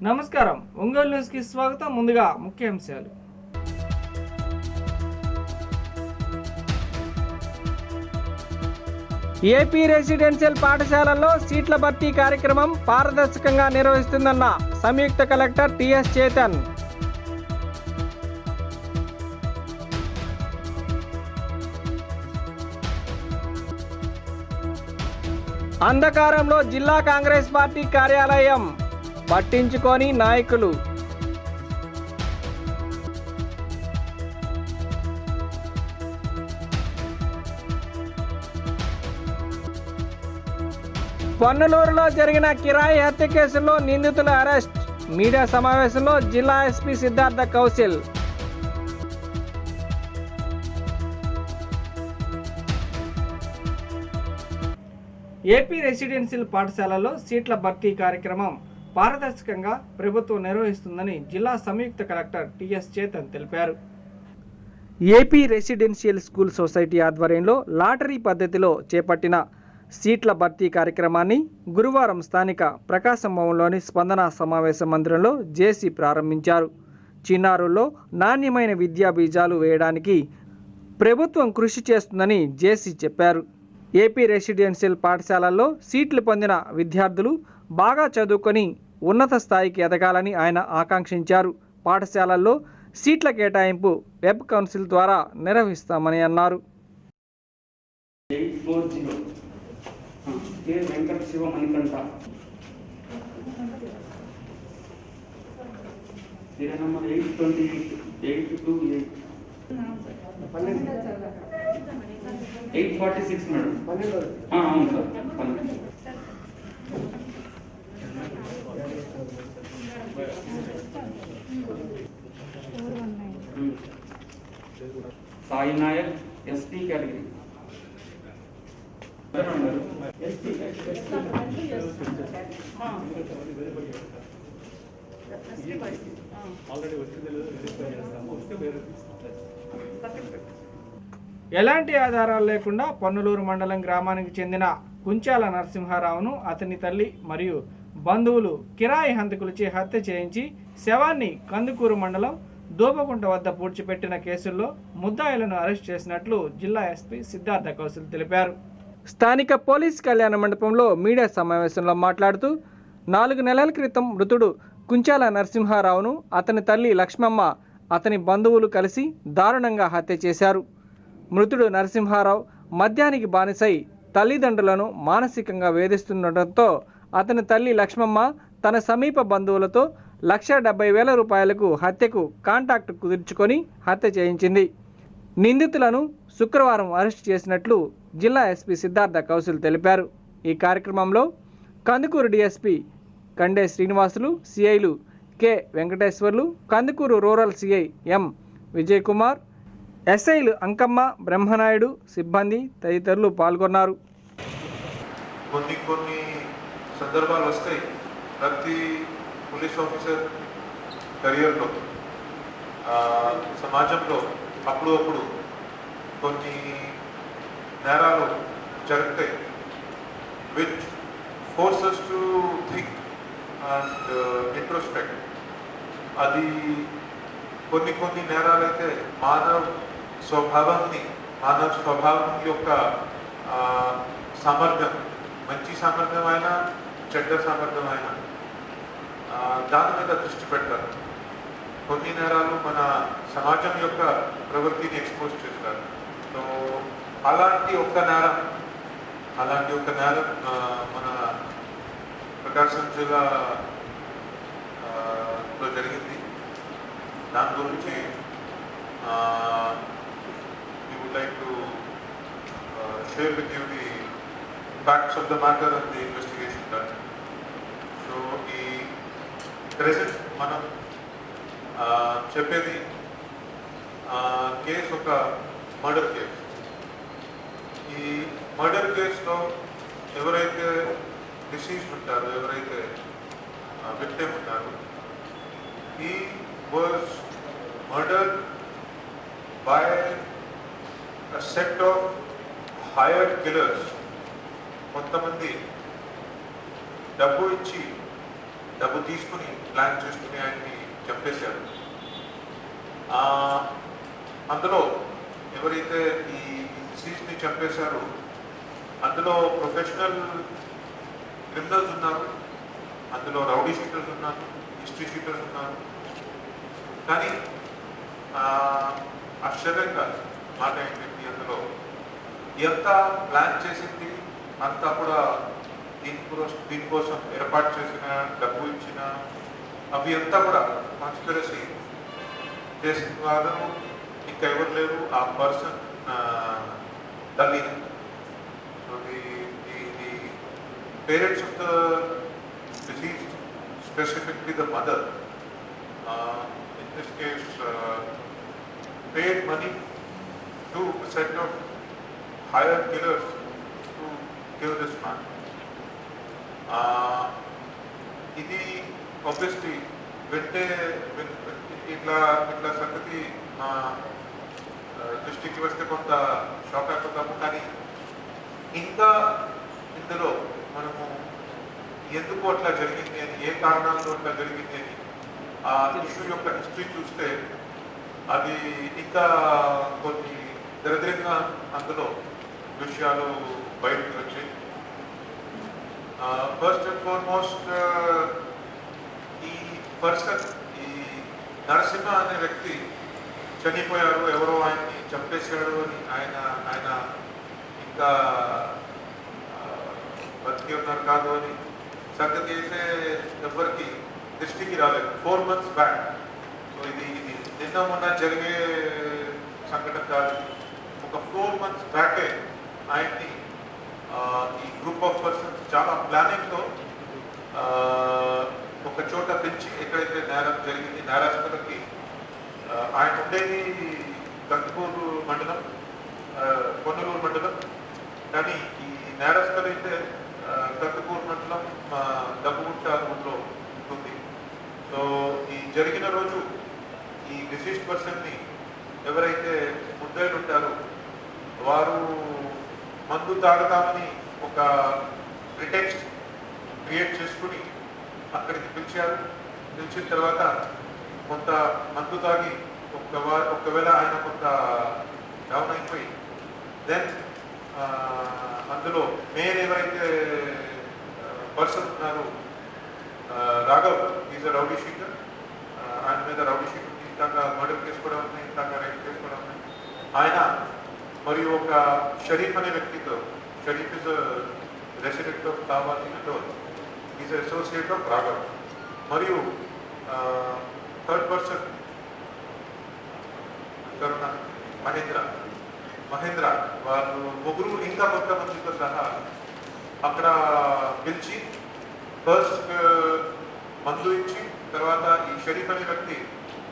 నమస్కారం ఒంగోలు న్యూస్ కి స్వాగతం. ముందుగా ముఖ్యాంశాలు. ఏపీ రెసిడెన్షియల్ పాఠశాలల్లో సీట్ల భర్తీ కార్యక్రమం పారదర్శకంగా నిర్వహిస్తుందన్న సంయుక్త కలెక్టర్ టిఎస్ చేతన్. అంధకారంలో జిల్లా కాంగ్రెస్ పార్టీ కార్యాలయం, పట్టించుకొని నాయకులు. పొన్నలూరులో జరిగిన కిరాయి హత్య కేసులో నిందితుల అరెస్ట్. మీడియా సమావేశంలో జిల్లా SP Siddhartha Kaushal. AP residential పాఠశాలలో సీట్ల భర్తీ కార్యక్రమం పారదర్శకంగా ప్రభుత్వం నిర్వహిస్తుందని జిల్లా సంయుక్త కలెక్టర్ టిఎస్ చేతన్ తెలిపారు. ఏపీ రెసిడెన్షియల్ స్కూల్ సొసైటీ ఆధ్వర్యంలో లాటరీ పద్ధతిలో చేపట్టిన సీట్ల భర్తీ కార్యక్రమాన్ని గురువారం స్థానిక ప్రకాశం భవన్లోని స్పందన సమావేశ మందిరంలో జేసీ ప్రారంభించారు. చిన్నారుల్లో నాణ్యమైన విద్యా బీజాలు వేయడానికి ప్రభుత్వం కృషి చేస్తుందని జేసీ చెప్పారు. ఏపీ రెసిడెన్షియల్ పాఠశాలల్లో సీట్లు పొందిన విద్యార్థులు బాగా చదువుకొని ఉన్నత స్థాయికి ఎదగాలని ఆయన ఆకాంక్షించారు. పాఠశాలల్లో సీట్ల కేటాయింపు వెబ్ కౌన్సిల్ ద్వారా నిర్వహిస్తామని అన్నారు. Sai Naik ST category. ఎలాంటి ఆధారాలు లేకుండా పొన్నలూరు మండలం గ్రామానికి చెందిన కుంచాల నరసింహారావును అతని తల్లి మరియు బంధువులు కిరాయి హంతకులచే హత్య చేయించి శవాన్ని కందుకూరు మండలం దోబగుంట వద్ద పూడ్చిపెట్టిన కేసుల్లో ముద్దాయిలను అరెస్ట్ చేసినట్లు జిల్లా ఎస్పీ సిద్ధార్థ కౌశల్ తెలిపారు. స్థానిక పోలీస్ కళ్యాణ మండపంలో మీడియా సమావేశంలో మాట్లాడుతూ 4 నెలల క్రితం మృతుడు కుంచాల నరసింహారావును అతని తల్లి లక్ష్మమ్మ, అతని బంధువులు కలిసి దారుణంగా హత్య చేశారు. మృతుడు నరసింహారావు మద్యానికి బానిసై తల్లిదండ్రులను మానసికంగా వేధిస్తుండటంతో అతని తల్లి లక్ష్మమ్మ తన సమీప బంధువులతో 1,70,000 రూపాయలకు హత్యకు కాంటాక్ట్ కుదుర్చుకొని హత్య చేయించింది. నిందితులను శుక్రవారం అరెస్ట్ చేసినట్లు జిల్లా ఎస్పీ సిద్ధార్థ కౌశల్ తెలిపారు. ఈ కార్యక్రమంలో కందుకూరు డిఎస్పీ కండే శ్రీనివాసులు, సిఐలు K Venkateswarlu, Kandukur rural CI M Vijay Kumar, ఎస్ఐలు అంకమ్మ, బ్రహ్మనాయుడు, సిబ్బంది తదితరులు పాల్గొన్నారు. కొన్ని సందర్భాలు వస్తాయి ప్రతి పోలీస్ ఆఫీసర్ కెరియర్లో, సమాజంలో అప్పుడు కొన్ని నేరాలు జరుగుతాయి which forces to think and introspect. అది కొన్ని నేరాలు అయితే మానవ స్వభావం యొక్క సామర్థ్యం, మంచి సామర్థ్యం అయినా చెడ్డ సామర్థ్యం అయినా దాని మీద దృష్టి పెడతారు. కొన్ని నేరాలు మన సమాజం యొక్క ప్రవృత్తిని ఎక్స్పోజ్ చేస్తారు. సో అలాంటి ఒక నేరం మన ప్రకాశం జిల్లాలో జరిగింది. దాని గురించి we would like to share with you the facts of the matter and the investigation done. So ఈ ప్రెసెంట్ మనం చెప్పేది కేసు ఒక మర్డర్ కేసు. ఈ మర్డర్ కేసులో ఎవరైతే డిసీజ్డ్ ఉంటారో, ఎవరైతే విక్టిమ్ ఉంటారో, he was murdered by a set of hired killers. కొంతమంది డబ్బు ఇచ్చి డబ్బు తీసుకుని ప్లాన్ చేసుకుని ఆయన్ని చంపేశారు. అందులో ఎవరైతే ఈ డిసీజ్ని చంపేశారో అందులో ప్రొఫెషనల్ క్రిమినల్స్ ఉన్నారు, అందులో రౌడీ షీటర్స్ ఉన్నారు, హిస్టరీ షీటర్స్ ఉన్నారు. కానీ ఆశ్చర్యంగా మాట ఏంటంటే అందులో ఎంత ప్లాన్ చేసింది అంతా కూడా దీనికోసం ఏర్పాటు చేసిన డబ్బు ఇచ్చిన అవి అంతా కూడా కాన్స్పిరసీ చేసిన వారు ఇంకా ఎవరు లేరు, ఆ పర్సన్ తల్లిని. So the parents of the deceased, specifically the mother, in this case paid money to a set of hired killers to kill this man. ఇది obviously వింటే ఇట్లా సంగతి మా దృష్టికి వస్తే కొంత షాక్ అయిపోతాము. కానీ ఇంకా ఇందులో మనము ఎందుకు అట్లా జరిగింది అని, ఏ కారణాలతో అట్లా జరిగింది అని ఆ ఇష్యూ యొక్క హిస్టరీ చూస్తే అది ఇంకా కొన్ని దరిద్రంగా అందులో విషయాలు బయటకు వచ్చాయి. ఫస్ట్ అండ్ ఫార్మోస్ట్ ఈ పర్సన్, ఈ నరసింహ అనే వ్యక్తి చనిపోయారు, ఎవరో ఆయన్ని చంపేశాడు అని ఆయన ఇంకా బతికి ఉన్నారు కాదు అని సంగతి అయితే ఎవరికి దృష్టికి రాలేదు. 4 months బ్యాక్. సో ఇది నిన్న మొన్న జరిగే సంఘటన కాదు. ఒక 4 months బ్యాకే ఆయన్ని ఈ గ్రూప్ ఆఫ్ పర్సన్స్ చాలా ప్లానింగ్తో ఒక చోట పెంచి ఎక్కడైతే నేరం జరిగింది నేరస్తులకి, ఆయన ఉండేది కందుకూరు మండలం, పొన్నలూరు మండలం. కానీ ఈ నేరస్తులు అయితే కందుకూరు మండలం దబ్బుగుట్ట ఊళ్ళో ఉంటుంది. సో ఈ జరిగిన రోజు ఈ డిసీజ్డ్ పర్సన్ని ఎవరైతే ముద్దాయిలు ఉంటారో వారు మందు తాగుతామని ఒక ప్రిటెక్స్ట్ క్రియేట్ చేసుకుని అక్కడికి పిలిచారు. పిలిచిన తర్వాత కొంత మందు తాగి ఒకవేళ ఆయన కొంత డౌన్ అయిపోయి దెన్ అందులో మెయిన్ ఎవరైతే పర్సన్ ఉన్నారో Raghav, is a rowdy sheeter. ఆయన మీద రౌడీ షీట్ ఉంది, ఇంతాక మర్డర్ కేసు కూడా ఉన్నాయి, ఇంతాక రైట్ కేసు కూడా ఉన్నాయి. ఆయన మరియు ఒక షరీఫ్ అనే వ్యక్తితో, షరీఫ్ ఇస్ రెసిడెంట్ ఆఫ్ తావాలి మెటోల్, ఈజ్ అసోసియేట్ ఆఫ్ రాఘవ్. మరియు థర్డ్ పర్సన్ మహేంద్ర, వాళ్ళు ముగ్గురు ఇంకా కొంతమందితో సహా అక్కడ పిలిచి ఫస్ట్ మందు ఇచ్చి, తర్వాత ఈ షరీఫ్ అనే వ్యక్తి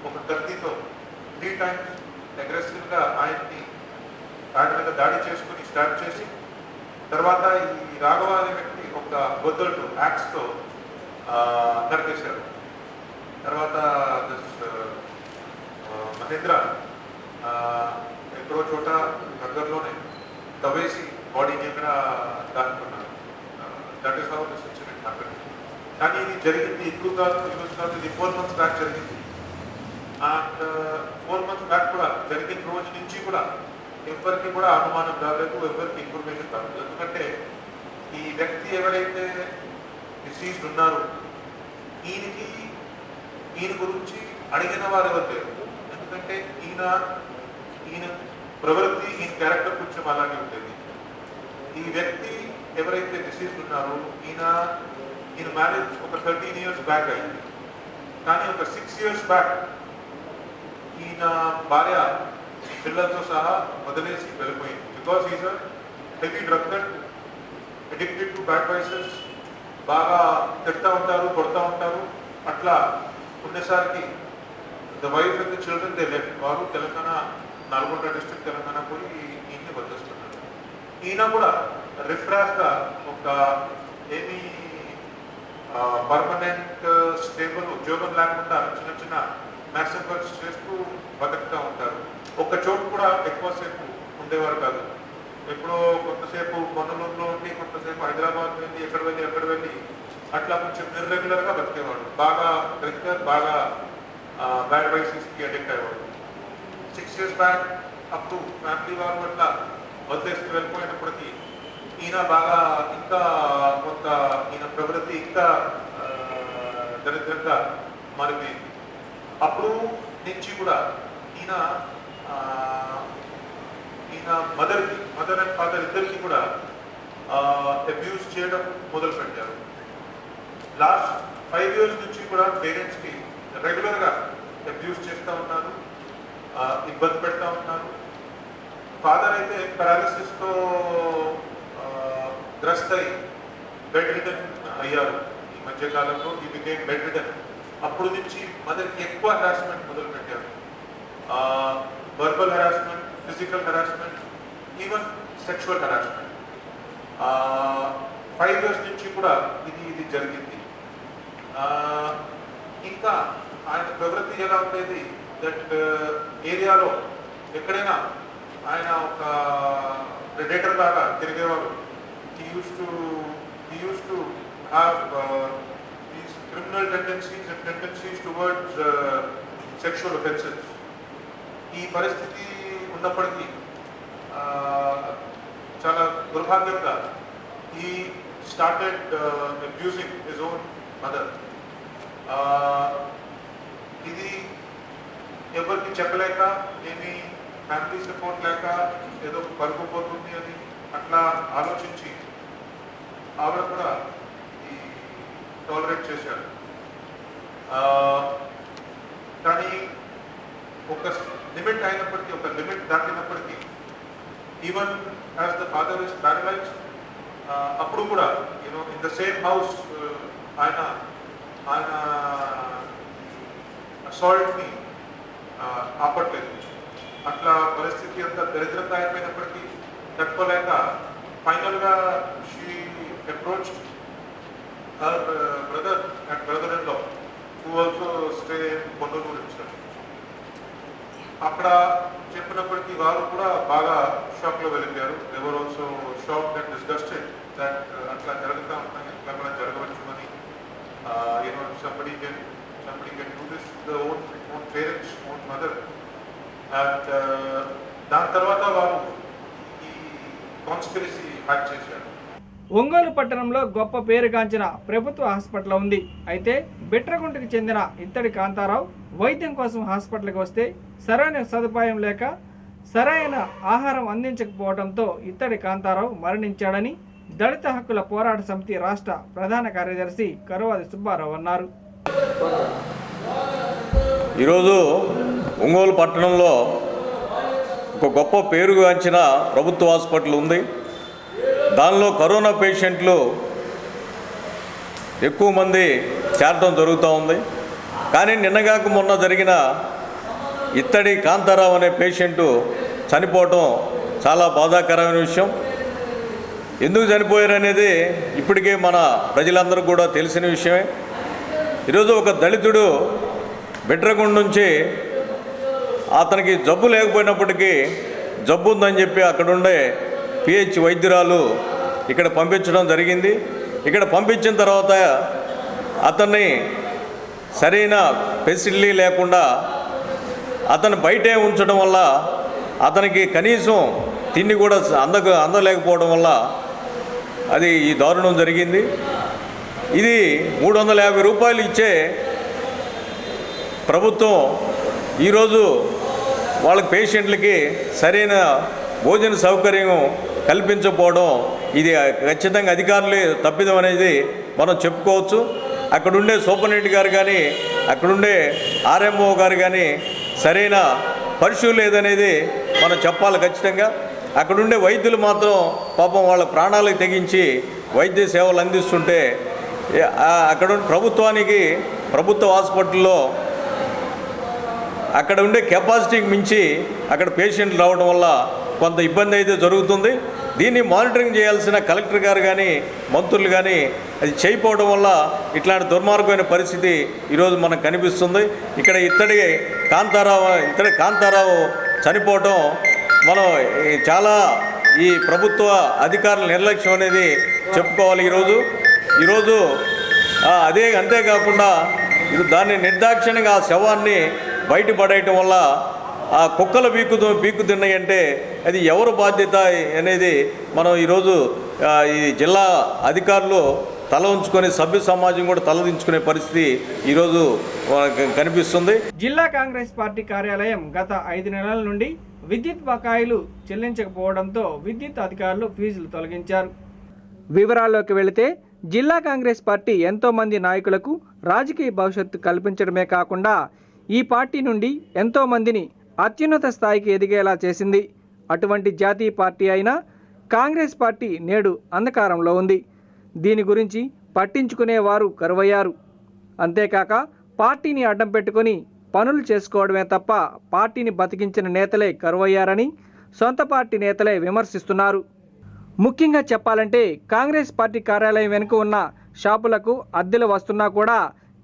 ఒక కత్తితో 3 times అగ్రెసివ్గా ఆయన మీద దాడి చేసుకుని స్టార్ట్ చేసి, తర్వాత ఈ రాఘవ అనే వ్యక్తి ఒక బొద్దలు యాక్స్తో నరికేశారు. తర్వాత మహేంద్ర ఎక్కడో చోట దగ్గరలోనే తవ్వేసి బాడీని ఎక్కడ దాటుకున్నారు. That is how this incident happened. కానీ ఇది జరిగింది ఇప్పుడు కాదు, ఈరోజు కాదు, ఇది 4 months బ్యాక్ జరిగింది. అండ్ 4 months బ్యాక్ కూడా జరిగిన రోజు నుంచి కూడా ఎవరికి కూడా అనుమానం రాలేదు, ఎవరికి ఇన్ఫర్మేషన్ రాలేదు. ఎందుకంటే ఈ వ్యక్తి ఎవరైతే డిసీజ్డ్ ఉన్నారో ఈయన గురించి అడిగిన వారు ఎవరు లేరు. ఎందుకంటే ఈయన ప్రవృత్తి, ఈయన క్యారెక్టర్ కొంచెం అలాగే ఉంటుంది. ఈ వ్యక్తి ఎవరైతే డిసీజ్డ్ ఉన్నారో ఈయన మ్యారేజ్ ఒక 13 years బ్యాక్ అయింది. కానీ ఒక 6 years బ్యాక్ ఈయన భార్య పిల్లలతో సహా వదిలేసి వెళ్ళిపోయింది. Because is a heavy drug addicted to bad vices. బాగా తిడతా ఉంటారు, కొడతా ఉంటారు. అట్లా ఉండేసరికి the wife and the children they left. వారు తెలంగాణ, నల్గొండ డిస్ట్రిక్ట్ తెలంగాణ పోయి ఈయన్ని వదిలేస్తున్నారు. ఈయన కూడా రిఫ్రాష్గా ఒక ఏమీ పర్మనెంట్ స్టేబుల్ ఉద్యోగం లేకుండా చిన్న చిన్న మ్యాక్సిమం వర్క్స్ చేస్తూ బతుకుతూ ఉంటారు. ఒక చోటు కూడా ఎక్కువసేపు ఉండేవారు కాదు. ఎప్పుడో కొంతసేపు పొన్నలూరులో ఉండి, కొంతసేపు హైదరాబాద్ వెళ్ళి, ఎక్కడ వెళ్ళి అట్లా కొంచెం ఇర్రెగ్యులర్గా బతికేవాడు, బాగా డ్రింకర్, బాగా బ్యాడ్ వైసెస్కి అడిక్ట్ అయ్యేవాడు. 6 years బ్యాక్ అప్పుడు ఫ్యామిలీ వారు అట్లా వదిలేసి వెళ్ళిపోయినప్పటికీ ఈయన బాగా ఇంకా కొంత ఈయన ప్రవృత్తి ఇంకా దరిద్రంగా మారిపోయింది. అప్పుడు నుంచి కూడా ఈయన మదర్ అండ్ ఫాదర్ ఇద్దరికి కూడా అబ్యూస్ చేయడం మొదలుపెట్టారు. లాస్ట్ 5 years నుంచి కూడా పేరెంట్స్కి రెగ్యులర్గా అబ్యూస్ చేస్తూ ఉన్నారు, ఇబ్బంది పెడతా ఉన్నారు. ఫాదర్ అయితే పారాలిసిస్తో గ్రస్తై బెడ్ రిటర్న్ అయ్యారు. ఈ మధ్యకాలంలో ఈ బికేమ్ బెడ్ రిటర్న్. అప్పుడు నుంచి మదర్కి ఎక్కువ హెరాస్మెంట్ మొదలుపెట్టారు. Verbal harassment, physical harassment, even sexual harassment. 5 years నుంచి కూడా ఇది జరిగింది. ఇంకా ఆయన ప్రవృత్తి ఎలా ఉండేది, దట్ ఏరియాలో ఎక్కడైనా ఆయన ఒక ప్రెడేటర్ లాగా తిరిగేవాడు. he used to have these criminal tendencies towards sexual offenses. ఈ పరిస్థితి ఉన్నప్పటికీ చాలా దుర్భాగ్యంగా he started abusing his own mother. ఇది ఎవరికి చెప్పలేక, ఏమి ఫ్యామిలీ సపోర్ట్ లేక, ఏదో పరుకుపోతుంది అని అట్లా ఆలోచించి ఆవిడ కూడా ఇది టాలరేట్ చేశారు. కానీ ఒక లిమిట్ అయినప్పటికీ, ఒక లిమిట్ దాటినప్పటికీ, even as the father is paralysed, అప్పుడు కూడా ఇన్ ద సేమ్ హౌస్ ఆయన అసాల్ట్ని ఆపట్లేదు. అట్లా పరిస్థితి అంతా దరిద్రంగా అయిపోయినప్పటికీ తట్టుకోలేక ఫైనల్గా she approached her brother and brother in law who also stay Ponnur ఇచ్చారు. అక్కడ చెప్పినప్పటికీ వారు కూడా బాగా షాక్లో వెళ్ళిపోయారు. They were also shocked and disgusted that అట్లా జరుగుతూ ఉంటాయి, అట్లా కూడా జరగవచ్చు అని. somebody can do this to the own parents, own mother. And దాని తర్వాత వారు ఈ కాన్స్పిరసీ హ్యాక్ చేశారు. ఒంగోలు పట్టణంలో గొప్ప పేరుగాంచిన ప్రభుత్వ హాస్పిటల్ ఉంది. అయితే బిట్రగుంటకు చెందిన ఇత్తడి కాంతారావు వైద్యం కోసం హాస్పిటల్కి వస్తే సరైన సదుపాయం లేక సరైన ఆహారం అందించకపోవడంతో ఇత్తడి కాంతారావు మరణించాడని దళిత హక్కుల పోరాట సమితి రాష్ట్ర ప్రధాన కార్యదర్శి కరువాది సుబ్బారావు అన్నారు. ఈరోజు ఒంగోలు పట్టణంలో ఒక గొప్ప పేరుగాంచిన ప్రభుత్వ హాస్పిటల్ ఉంది. దానిలో కరోనా పేషెంట్లు ఎక్కువ మంది చేరడం జరుగుతూ ఉంది. కానీ నిన్నగాక మొన్న జరిగిన ఇత్తడి కాంతారావు అనే పేషెంటు చనిపోవటం చాలా బాధాకరమైన విషయం. ఎందుకు చనిపోయారు అనేది ఇప్పటికే మన ప్రజలందరూ కూడా తెలిసిన విషయమే. ఈరోజు ఒక దళితుడు బిట్రగుండ నుంచి అతనికి జబ్బు లేకపోయినప్పటికీ జబ్బు ఉందని చెప్పి అక్కడుండే పిహెచ్ వైద్యురాలు ఇక్కడ పంపించడం జరిగింది. ఇక్కడ పంపించిన తర్వాత అతన్ని సరైన ఫెసిలిటీ లేకుండా అతను బయటే ఉంచడం వల్ల అతనికి కనీసం తిండి కూడా అందలేకపోవడం వల్ల అది ఈ దారుణం జరిగింది. ఇది 350 రూపాయలు ఇచ్చే ప్రభుత్వం ఈరోజు వాళ్ళ పేషెంట్లకి సరైన భోజన సౌకర్యం కల్పించకపోవడం ఇది ఖచ్చితంగా అధికారులే తప్పిదం అనేది మనం చెప్పుకోవచ్చు. అక్కడుండే సూపరింటెండెంట్ గారు కానీ అక్కడుండే ఆర్ఎంఓ గారు కానీ సరైన పరిశీలన లేదనేది మనం చెప్పాలి ఖచ్చితంగా. అక్కడుండే వైద్యులు మాత్రం పాపం వాళ్ళ ప్రాణాలకు తెగించి వైద్య సేవలు అందిస్తుంటే అక్కడ ప్రభుత్వ హాస్పిటల్లో అక్కడ ఉండే కెపాసిటీకి మించి అక్కడ పేషెంట్లు రావడం వల్ల కొంత ఇబ్బంది అయితే జరుగుతుంది. దీన్ని మానిటరింగ్ చేయాల్సిన కలెక్టర్ గారు కానీ మంత్రులు కానీ అది చేయకపోవడం వల్ల ఇట్లాంటి దుర్మార్గమైన పరిస్థితి ఈరోజు మనకు కనిపిస్తుంది. ఇక్కడ ఇత్తడి కాంతారావు చనిపోవటం మనం చాలా ఈ ప్రభుత్వ అధికారుల నిర్లక్ష్యం అనేది చెప్పుకోవాలి. ఈరోజు అంతేకాకుండా ఇది దాన్ని నిర్దాక్షిణ్యంగా ఆ శవాన్ని బయటపడేయటం వల్ల ఆ కుక్కలు పీకు తిన్నాయంటే అది ఎవరు బాధ్యత అనేది మనం ఈరోజు ఈ జిల్లా అధికారులు తల ఉంచుకొని సభ్య సమాజం కూడా తలదించుకునే పరిస్థితి ఈరోజు కనిపిస్తుంది. జిల్లా కాంగ్రెస్ పార్టీ కార్యాలయం గత 5 నెలల నుండి విద్యుత్ బకాయిలు చెల్లించకపోవడంతో విద్యుత్ అధికారులు ఫీజులు తొలగించారు. వివరాల్లోకి వెళితే జిల్లా కాంగ్రెస్ పార్టీ ఎంతో మంది నాయకులకు రాజకీయ భవిష్యత్తు కల్పించడమే కాకుండా ఈ పార్టీ నుండి ఎంతో మందిని అత్యున్నత స్థాయికి ఎదిగేలా చేసింది. అటువంటి జాతీయ పార్టీ అయినా కాంగ్రెస్ పార్టీ నేడు అంధకారంలో ఉంది. దీని గురించి పట్టించుకునేవారు కరువయ్యారు. అంతేకాక పార్టీని అడ్డం పెట్టుకొని పనులు చేసుకోవడమే తప్ప పార్టీని బతికించిన నేతలే కరువయ్యారని సొంత పార్టీ నేతలే విమర్శిస్తున్నారు. ముఖ్యంగా చెప్పాలంటే కాంగ్రెస్ పార్టీ కార్యాలయం వెనుక ఉన్న షాపులకు అద్దెలు వస్తున్నా కూడా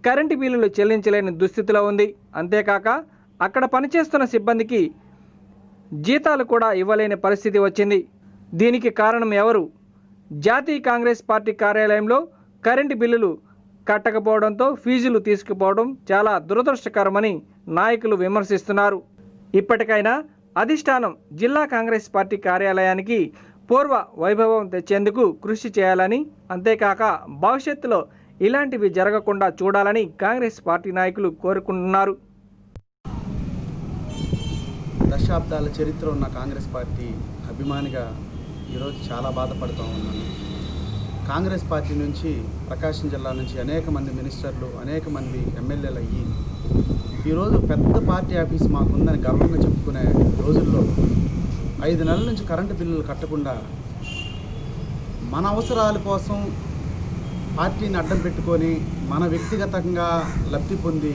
కరెంటు బిల్లులు చెల్లించలేని దుస్థితిలో ఉంది. అంతేకాక అక్కడ పనిచేస్తున్న సిబ్బందికి జీతాలు కూడా ఇవ్వలేని పరిస్థితి వచ్చింది. దీనికి కారణం ఎవరు? జాతీయ కాంగ్రెస్ పార్టీ కార్యాలయంలో కరెంటు బిల్లులు కట్టకపోవడంతో ఫీజులు తీసుకుపోవడం చాలా దురదృష్టకరమని నాయకులు విమర్శిస్తున్నారు. ఇప్పటికైనా అధిష్టానం జిల్లా కాంగ్రెస్ పార్టీ కార్యాలయానికి పూర్వ వైభవం తెచ్చేందుకు కృషి చేయాలని, అంతేకాక భవిష్యత్తులో ఇలాంటివి జరగకుండా చూడాలని కాంగ్రెస్ పార్టీ నాయకులు కోరుకుంటున్నారు. దశాబ్దాల చరిత్ర ఉన్న కాంగ్రెస్ పార్టీ అభిమానిగా ఈరోజు చాలా బాధపడుతూ ఉన్నాను. కాంగ్రెస్ పార్టీ నుంచి ప్రకాశం జిల్లా నుంచి అనేక మంది మినిస్టర్లు, అనేక మంది ఎమ్మెల్యేలు అయ్యి ఈరోజు పెద్ద పార్టీ ఆఫీస్ మాకుందని గర్వంగా చెప్పుకునే రోజుల్లో 5 నెలల నుంచి కరెంటు బిల్లులు కట్టకుండా మన అవసరాల కోసం పార్టీని అడ్డం పెట్టుకొని మన వ్యక్తిగతంగా లబ్ధి పొంది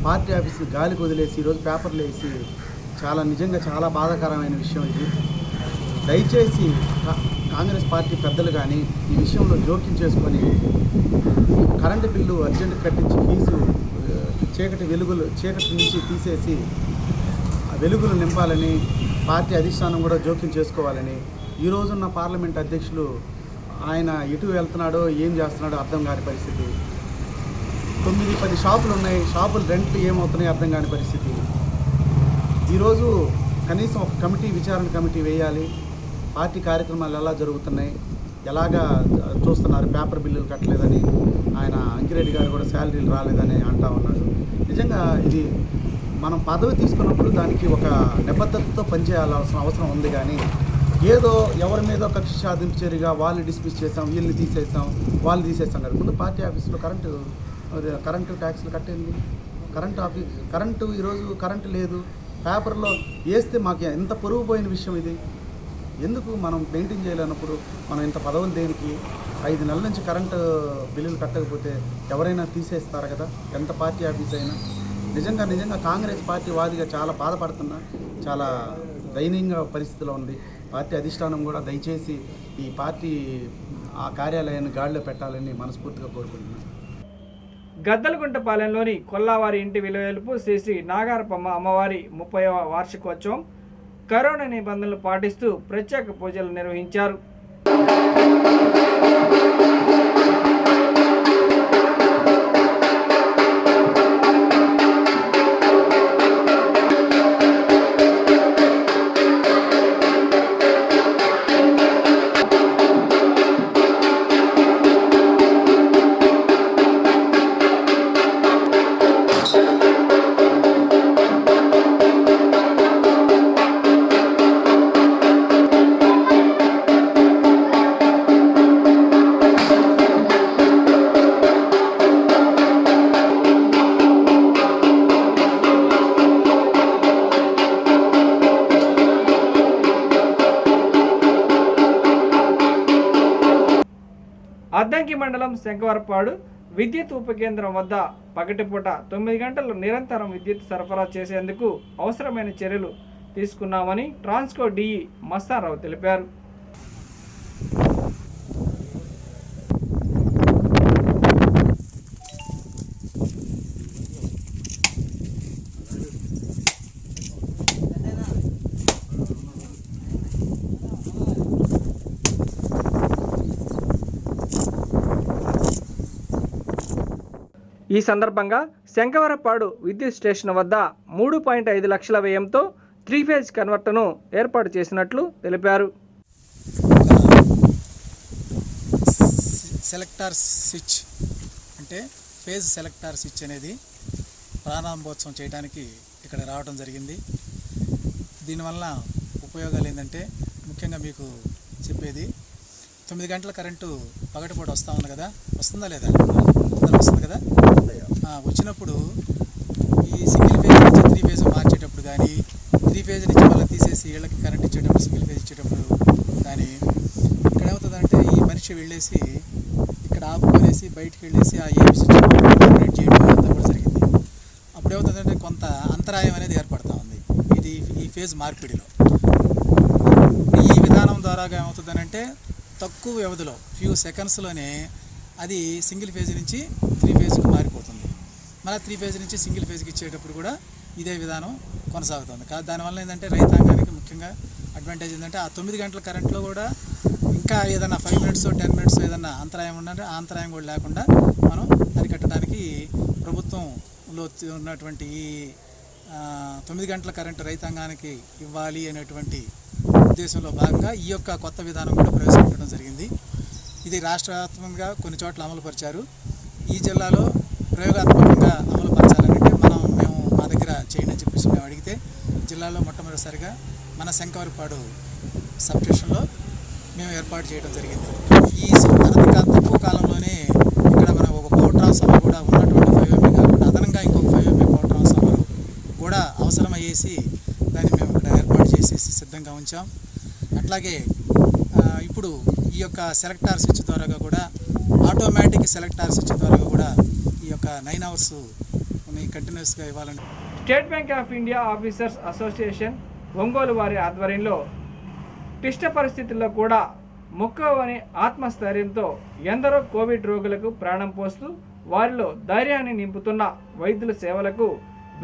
పార్టీ ఆఫీస్ని గాలికి వదిలేసి ఈరోజు పేపర్లు వేసి నిజంగా చాలా బాధాకరమైన విషయం ఇది. దయచేసి కాంగ్రెస్ పార్టీ పెద్దలు కానీ ఈ విషయంలో జోక్యం చేసుకొని కరెంటు బిల్లు అర్జెంట్ కట్టించి ఫీజు చీకటి నుంచి తీసేసి వెలుగులు నింపాలని పార్టీ అధిష్టానం కూడా జోక్యం చేసుకోవాలని, ఈ రోజున్న పార్లమెంట్ అధ్యక్షులు ఆయన ఎటు వెళ్తున్నాడో ఏం చేస్తున్నాడో అర్థం కాని పరిస్థితి. 9-10 షాపులు ఉన్నాయి, షాపుల రెంట్లు ఏమవుతున్నాయో అర్థం కాని పరిస్థితి. ఈరోజు కనీసం ఒక విచారణ కమిటీ వేయాలి. పార్టీ కార్యక్రమాలు ఎలా జరుగుతున్నాయి, ఎలాగా చూస్తున్నారు, పేపర్ బిల్లులు కట్టలేదని ఆయన అంకిరెడ్డి గారు కూడా శాలరీలు రాలేదని అంటా ఉన్నాడు. నిజంగా ఇది మనం పదవి తీసుకున్నప్పుడు దానికి ఒక నిబద్ధతతో పనిచేయాల్సిన అవసరం ఉంది. కానీ ఏదో ఎవరి మీద కక్ష సాధింపు చర్యగా వాళ్ళు డిస్మిస్ చేసాం, వీళ్ళని తీసేసాం, వాళ్ళు తీసేసాం కదా. ముందు పార్టీ ఆఫీసులో కరెంటు ట్యాక్స్లు కట్టేది, కరెంటు ఈరోజు కరెంటు లేదు, పేపర్లో వేస్తే మాకు ఎంత పొరుగు పోయిన విషయం ఇది. ఎందుకు మనం మెయింటైన్ చేయలేనప్పుడు మనం ఇంత పదవులు దేనికి? 5 నెలల నుంచి కరెంటు బిల్లులు కట్టకపోతే ఎవరైనా తీసేస్తారు కదా, ఎంత పార్టీ ఆఫీస్ అయినా. నిజంగా కాంగ్రెస్ పార్టీ వాదిగా చాలా బాధపడుతున్నా, చాలా దయనీయంగా పరిస్థితిలో ఉంది. పార్టీ అధిష్టానం కూడా దయచేసి ఈ పార్టీ ఆ కార్యాలయాన్ని గాడిలో పెట్టాలని మనస్ఫూర్తిగా కోరుకుంటున్నాను. గద్దలగుంటపాలెంలోని కొల్లావారి ఇంటి విలువెలుపు శ్రీ శ్రీ నాగారపమ్మ అమ్మవారి 30వ వార్షికోత్సవం కరోనా నిబంధనలు పాటిస్తూ ప్రత్యేక పూజలు నిర్వహించారు. అద్దంకి మండలం శంకవరపాడు విద్యుత్ ఉప కేంద్రం వద్ద పగటిపూట 9 గంటలు నిరంతరం విద్యుత్ సరఫరా చేసేందుకు అవసరమైన చర్యలు తీసుకున్నామని ట్రాన్స్కో డిఈ మస్తారావు తెలిపారు. ఈ సందర్భంగా శంకవరపాడు విద్యుత్ స్టేషన్ వద్ద 3.5 లక్షల వ్యయంతో 3-ఫేజ్ కన్వర్టర్ను ఏర్పాటు చేసినట్లు తెలిపారు. సెలెక్టార్ స్విచ్ అంటే ఫేజ్ సెలెక్టార్ స్విచ్ అనేది ప్రారంభోత్సవం చేయడానికి ఇక్కడ రావడం జరిగింది. దీనివల్ల ఉపయోగాలు ఏంటంటే ముఖ్యంగా మీకు చెప్పేది 9 గంటల కరెంటు పగటిపూట వస్తూ ఉంది కదా, వస్తుందా లేదా? వస్తుంది కదా. వచ్చినప్పుడు ఈ సింగిల్ ఫేజ్ నుంచి 3 ఫేజ్ మార్చేటప్పుడు కానీ 3 ఫేజ్ నుంచి మళ్ళీ తీసేసి ఇళ్ళకి కరెంట్ ఇచ్చేటప్పుడు సింగిల్ ఫేజ్ ఇచ్చేటప్పుడు కానీ ఇక్కడ ఏమవుతుందంటే ఈ మనిషి వెళ్ళేసి ఇక్కడ ఆపుకొనేసి బయటికి వెళ్ళేసి ఆ ఏపీ స్విచ్ ఆపరేట్ చేయడం అంతా కూడా జరిగింది. అప్పుడు ఏమవుతుందంటే కొంత అంతరాయం అనేది ఏర్పడుతూ ఉంది ఈ ఫేజ్ మార్పిడిలో. ఈ విధానం ద్వారా ఏమవుతుందనంటే తక్కువ వ్యవధిలో ఫ్యూ సెకండ్స్లోనే అది సింగిల్ ఫేజ్ నుంచి 3 ఫేజ్కి మారిపోతుంది. మళ్ళీ 3 ఫేజ్ నుంచి సింగిల్ ఫేజ్కి ఇచ్చేటప్పుడు కూడా ఇదే విధానం కొనసాగుతుంది. దానివల్ల ఏంటంటే రైతాంగానికి ముఖ్యంగా అడ్వాంటేజ్ ఏంటంటే ఆ 9 గంటల కరెంట్లో కూడా ఇంకా ఏదైనా 5 మినిట్స్ 10 మినిట్స్ ఏదైనా అంతరాయం ఉందంటే ఆ అంతరాయం కూడా లేకుండా మనం అరికట్టడానికి ప్రభుత్వంలో ఉన్నటువంటి ఈ 9 గంటల కరెంటు రైతాంగానికి ఇవ్వాలి అనేటువంటి ఉద్దేశంలో భాగంగా ఈ యొక్క కొత్త విధానం కూడా ప్రవేశపెట్టడం జరిగింది. ఇది రాష్ట్రవ్యాప్తంగా కొన్ని చోట్ల అమలుపరిచారు. ఈ జిల్లాలో ప్రయోగాత్మకంగా అమలుపరచాలంటే మేము మా దగ్గర చేయండి అని చెప్పేసి మేము అడిగితే జిల్లాలో మొట్టమొదటిసారిగా మన శంకవరపాడు సబ్ స్టేషన్లో మేము ఏర్పాటు చేయడం జరిగింది. ఈ తక్కువ కాలంలోనే ఇక్కడ మన ఒక పవర్ ట్రాన్స్ఫార్మర్ కూడా ఉన్నటువంటి 5 MB కాకుండా అదనంగా ఇంకొక 5 MB పవర్ ట్రాన్స్ఫార్మర్ కూడా అవసరమయ్యేసి దాన్ని మేము ఇక్కడ ఏర్పాటు చేసేసి సిద్ధంగా ఉంచాం. అట్లాగే ఇప్పుడు ఈ యొక్క సెలెక్టార్ స్విచ్ ద్వారా కూడా ఆటోమేటిక్ సెలెక్టార్ స్విచ్ ద్వారా కూడా ఈ యొక్క 9 అవర్స్ కంటిన్యూస్గా ఇవ్వాలని state Bank of India officers association Ongole వారి ఆధ్వర్యంలో క్లిష్ట పరిస్థితుల్లో కూడా మొక్కవని ఆత్మస్థైర్యంతో ఎందరో కోవిడ్ రోగులకు ప్రాణం పోస్తూ వారిలో ధైర్యాన్ని నింపుతున్న వైద్యుల సేవలకు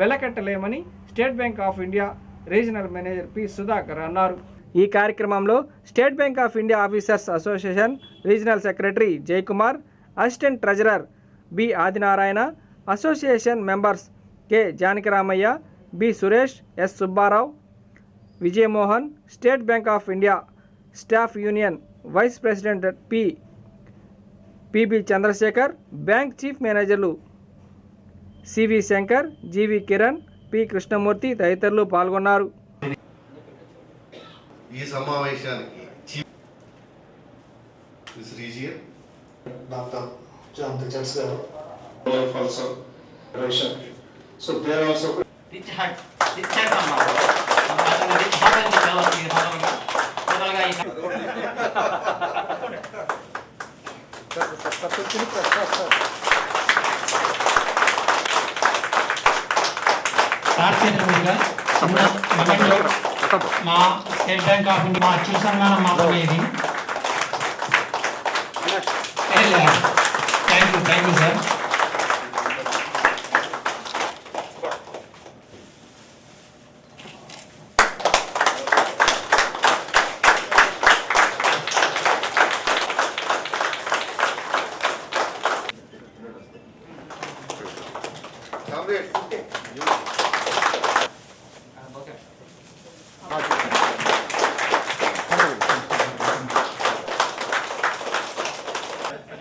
వెలకట్టలేమని State Bank of India regional manager P Sudhakar అన్నారు. ఈ కార్యక్రమంలో State Bank of India officers association regional secretary Jayakumar, assistant treasurer B Adinarayana, association members K Janakiramaiah, B Suresh, S Subbarao, Vijayamohan, State Bank of India staff union vice president PB Chandrasekhar, bank chief మేనేజర్లు CV Shankar, GV Kiran, P Krishnamurthy తదితరులు పాల్గొన్నారు. ఈ సమావేశానికి Dr. John Richards garu also Russia. So they are also rich heart అన్నారు. అతను rich heart అని చాలా టోటల్గా మా స్టేట్ బ్యాంక్ ఆఫ్ ఇండియా మా అచ్యుత సన్మానం మాత్రమే ఇది. Thank you sir.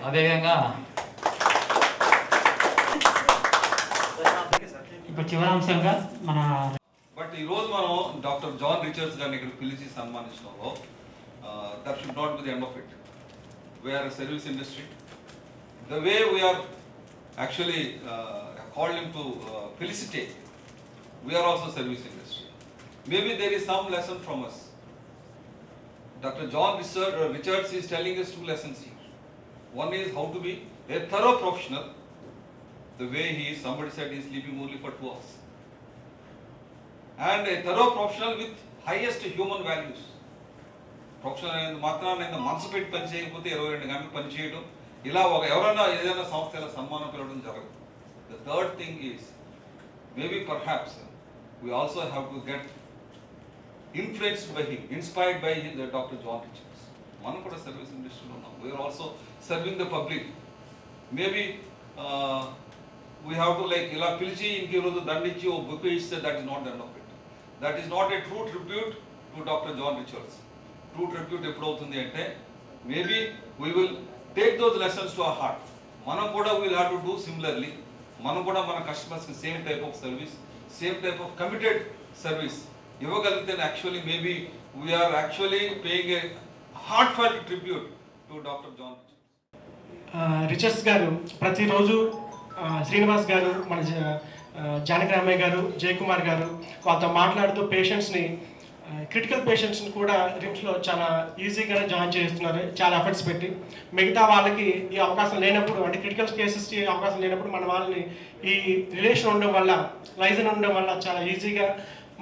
అదేవిధంగా ఇప్పుడు చివరి అంశంగా మన బట్ ఈరోజు మనం డాక్టర్ జాన్ రిచర్డ్స్ గారిని ఇక్కడ పిలిచి సన్మానించడంలో that should not be the end of it. We are service industry. The way we are actually called him to felicitate, we are also service industry. Maybe there is some lesson from us. Dr. John Richards is telling us 2 lessons here. One is how to be a thorough professional. The way he is, somebody said he is sleeping only for 2 hours. And a thorough professional with highest human values. Professional అనేది మాత్రం నేను మనసు పెట్టి పని చేయకపోతే 22 గంటలు పని చేయడం, ఇలా ఎవరైనా ఏదైనా సంస్థల సన్మానం పిలవడం జరగదు. The third thing is maybe perhaps we also have to get influenced by him, inspired by Dr. John Richards. మనం కూడా సర్వీస్ ఇండస్ట్రీలో ఉన్నాం. We are also serving the public. Maybe we have to like ఇలా పిలిచి ఇంక ఈరోజు దండించి ఓ బుక్ ఇస్తే that is not done of it. That is not a true tribute to doctor John Richards. True tribute ఎప్పుడవుతుంది అంటే maybe we will take those lessons to our heart. మనం కూడా will have to do similarly. మనం కూడా మన కస్టమర్స్కి same type of service, same type of committed service ఇవ్వగలిగితే actually maybe we are actually paying a heartfelt tribute to doctor John Richards గారు ప్రతిరోజు శ్రీనివాస్ గారు, మన జానకి రామయ్య గారు, జయకుమార్ గారు వాళ్ళతో మాట్లాడుతూ పేషెంట్స్ని, క్రిటికల్ పేషెంట్స్ని కూడా రిమ్స్లో చాలా ఈజీగానే జాయిన్ చేస్తున్నారు, చాలా ఎఫర్ట్స్ పెట్టి. మిగతా వాళ్ళకి ఈ అవకాశం లేనప్పుడు, అంటే క్రిటికల్ కేసెస్కి అవకాశం లేనప్పుడు మన వాళ్ళని ఈ రిలేషన్ ఉండడం వల్ల, లైజన్ ఉండడం వల్ల చాలా ఈజీగా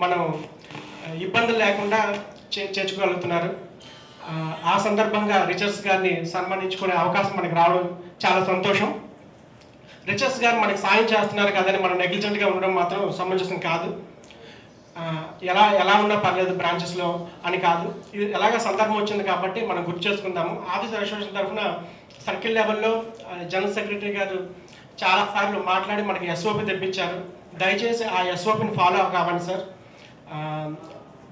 మనం ఇబ్బందులు లేకుండా చేర్చుకోగలుగుతున్నారు. ఆ సందర్భంగా రిచర్డ్స్ గారిని సన్మానించుకునే అవకాశం మనకి రావడం చాలా సంతోషం. రిచర్డ్స్ గారు మనకి సాయం చేస్తున్నారు కదని మనం నెగ్లిజెంట్గా ఉండడం మాత్రం సమంజసం కాదు. ఎలా ఉన్నా పర్లేదు బ్రాంచెస్లో అని కాదు, ఇది ఎలాగ సందర్భం వచ్చింది కాబట్టి మనం గుర్తు చేసుకుందాము. ఆఫీస్ అసోసియేషన్ తరఫున సర్కిల్ లెవెల్లో జనరల్ సెక్రటరీ గారు చాలాసార్లు మాట్లాడి మనకి ఎస్ఓపి తెప్పించారు. దయచేసి ఆ ఎస్ఓపిని ఫాలో కావండి సార్.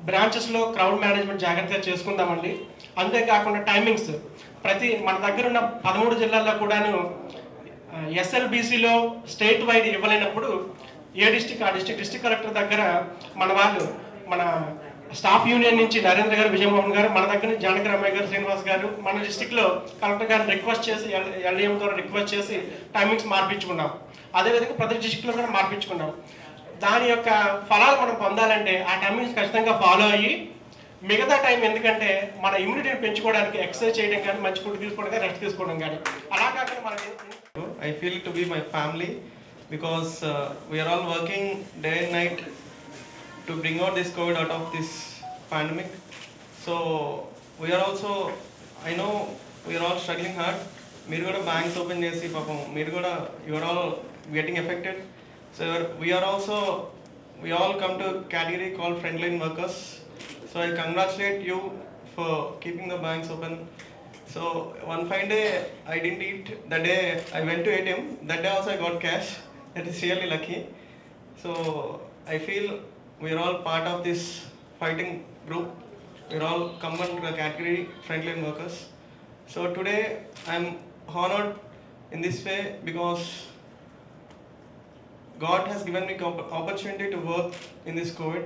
బ్రాంచెస్లో క్రౌడ్ మేనేజ్మెంట్ జాగ్రత్తగా చేసుకుందామండి. అంతేకాకుండా టైమింగ్స్, మన దగ్గర ఉన్న 13 జిల్లాల్లో కూడాను ఎస్ఎల్బీసీలో స్టేట్ వైడ్ ఇవ్వలేనప్పుడు ఏ డిస్టిక్ ఆ డిస్టిక్ కలెక్టర్ దగ్గర మన స్టాఫ్ యూనియన్ నుంచి నరేంద్ర గారు, విజయమోహన్ గారు, మన దగ్గర నుంచి జానకి రామయ్య గారు, శ్రీనివాస్ గారు మన డిస్టిక్లో కలెక్టర్ గారిని రిక్వెస్ట్ చేసి, ఎల్డిఎం ద్వారా రిక్వెస్ట్ చేసి టైమింగ్స్ మార్పించుకున్నాం. అదేవిధంగా ప్రతి డిస్టిక్లో కూడా మార్పించుకున్నాం. దాని యొక్క ఫలాలు మనం పొందాలంటే ఆ టైమింగ్స్ ఖచ్చితంగా ఫాలో అయ్యి, మిగతా టైం ఎందుకంటే మన ఇమ్యూనిటీని పెంచుకోవడానికి ఎక్సర్సైజ్ చేయడం కానీ, మంచి ఫుడ్ తీసుకోవడం కానీ, రెస్ట్ తీసుకోవడం కానీ, అలా కాకుండా మనకి I feel to be my family because we are all working day and night to bring out this COVID out of this pandemic. So we are also, I know we are all struggling hard. Meer kuda banks open chesi papam meer kuda you are all getting affected. So we all come to category called frontline workers. So I congratulate you for keeping the banks open. So one fine day I didn't eat. That day I went to ATM. That day also I got cash. That is really lucky. So I feel we are all part of this fighting group. We are all come under the category frontline workers. So today I am honored in this way because God has given me opportunity to work in this COVID.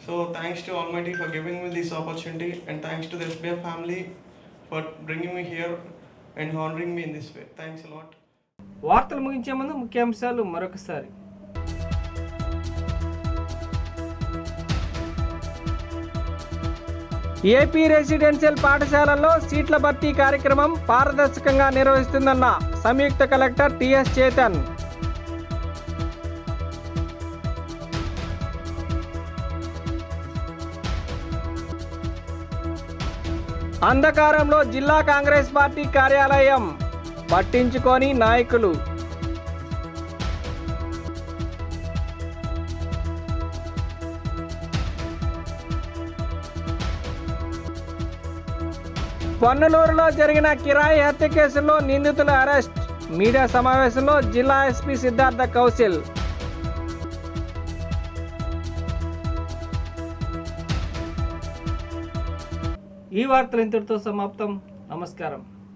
So thanks to Almighty for giving me this opportunity, and thanks to the SBI family for bringing me here and honoring me in this way. Thanks a lot. వార్తలు ముగించే ముందు ముఖ్యాంశాలు మరొకసారి. AP residential పాఠశాలల్లో సీట్ల భర్తీ కార్యక్రమం పారదర్శకంగా నిర్వహిస్తుందన్న సంయుక్త కలెక్టర్ టిఎస్ చేతన్. అంధకారంలో జిల్లా కాంగ్రెస్ పార్టీ కార్యాలయం, పట్టించుకొని నాయకులు. పొన్నలూరులో జరిగిన కిరాయి హత్య కేసులో నిందితుల అరెస్ట్. మీడియా సమావేశంలో జిల్లా ఎస్పీ సిద్ధార్థ కౌశల్. ఈ వార్తలు ఇంతటితో సమాప్తం. నమస్కారం.